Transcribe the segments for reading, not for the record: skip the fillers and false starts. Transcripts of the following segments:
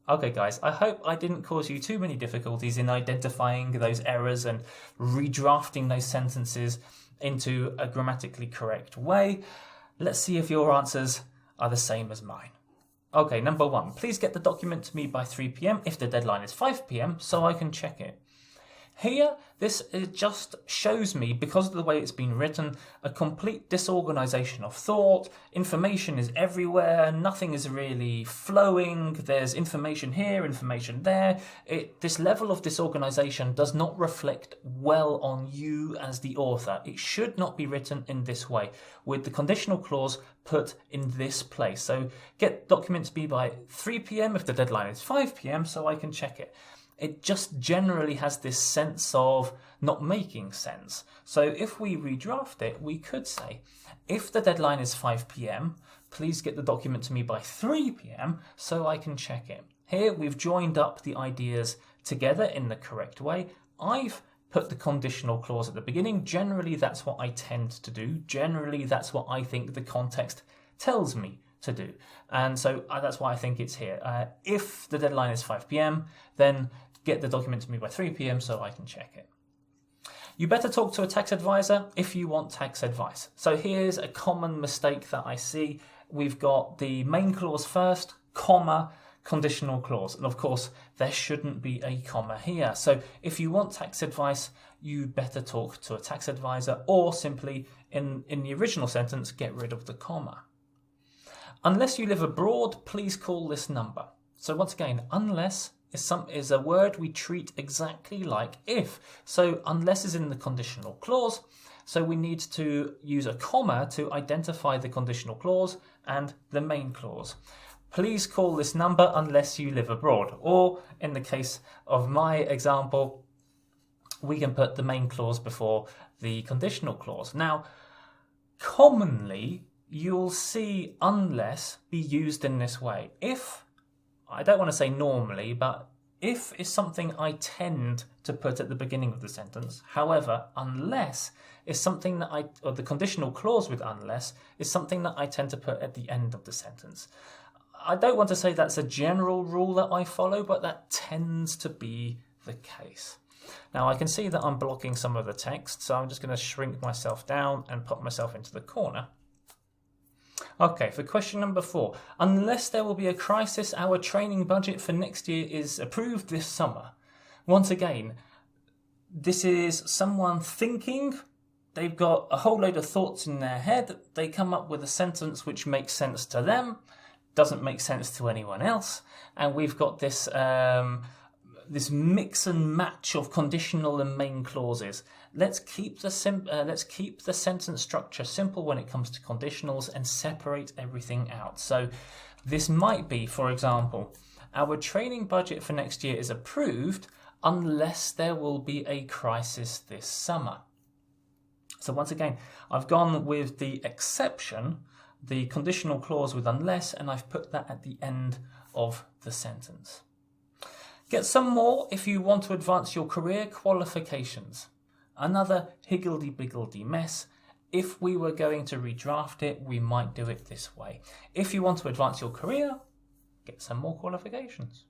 Okay guys, I hope I didn't cause you too many difficulties in identifying those errors and redrafting those sentences into a grammatically correct way. Let's see if your answers are the same as mine. Okay, number 1, please get the document to me by 3 p.m. if the deadline is 5 p.m. so I can check it. Here, this just shows me, because of the way it's been written, a complete disorganization of thought. Information is everywhere, nothing is really flowing, there's information here, information there. This level of disorganization does not reflect well on you as the author. It should not be written in this way, with the conditional clause put in this place. So, get document to me by 3 p.m. if the deadline is 5 p.m. so I can check it. It just generally has this sense of not making sense. So if we redraft it, we could say, if the deadline is 5 p.m, please get the document to me by 3 p.m. so I can check it. Here we've joined up the ideas together in the correct way. I've put the conditional clause at the beginning. Generally, that's what I tend to do. Generally, that's what I think the context tells me to do. And so that's why I think it's here. If the deadline is 5 p.m, then get the document to me by 3 p.m. so I can check it. You better talk to a tax advisor if you want tax advice. So here's a common mistake that I see. We've got the main clause first, comma, conditional clause. And of course, there shouldn't be a comma here. So if you want tax advice, you better talk to a tax advisor, or simply in the original sentence, get rid of the comma. Unless you live abroad, please call this number. So once again, unless is a word we treat exactly like if. So unless is in the conditional clause, so we need to use a comma to identify the conditional clause and the main clause. Please call this number unless you live abroad. Or in the case of my example, we can put the main clause before the conditional clause. Now, commonly, you'll see unless be used in this way. If, I don't want to say normally, but if is something I tend to put at the beginning of the sentence. However, unless is something that or the conditional clause with unless is something that I tend to put at the end of the sentence. I don't want to say that's a general rule that I follow, but that tends to be the case. Now I can see that I'm blocking some of the text, so I'm just going to shrink myself down and put myself into the corner. Okay, for question number 4. Unless there will be a crisis, our training budget for next year is approved this summer. Once again, this is someone thinking. They've got a whole load of thoughts in their head. They come up with a sentence which makes sense to them, doesn't make sense to anyone else. And we've got this this mix and match of conditional and main clauses. Let's keep the sentence structure simple when it comes to conditionals and separate everything out. So this might be, for example, our training budget for next year is approved unless there will be a crisis this summer. So once again, I've gone with the exception, the conditional clause with unless, and I've put that at the end of the sentence. Get some more if you want to advance your career qualifications. Another higgledy-piggledy mess. If we were going to redraft it, we might do it this way. If you want to advance your career, get some more qualifications.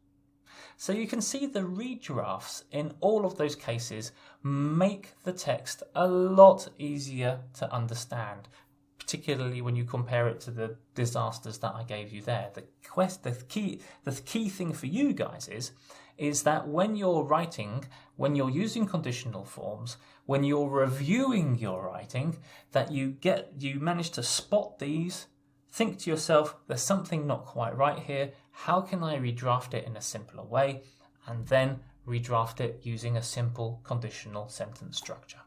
So you can see the redrafts in all of those cases make the text a lot easier to understand, particularly when you compare it to the disasters that I gave you there. The key thing for you guys is that when you're writing, when you're using conditional forms, when you're reviewing your writing, that you manage to spot these, think to yourself, there's something not quite right here. How can I redraft it in a simpler way? And then redraft it using a simple conditional sentence structure.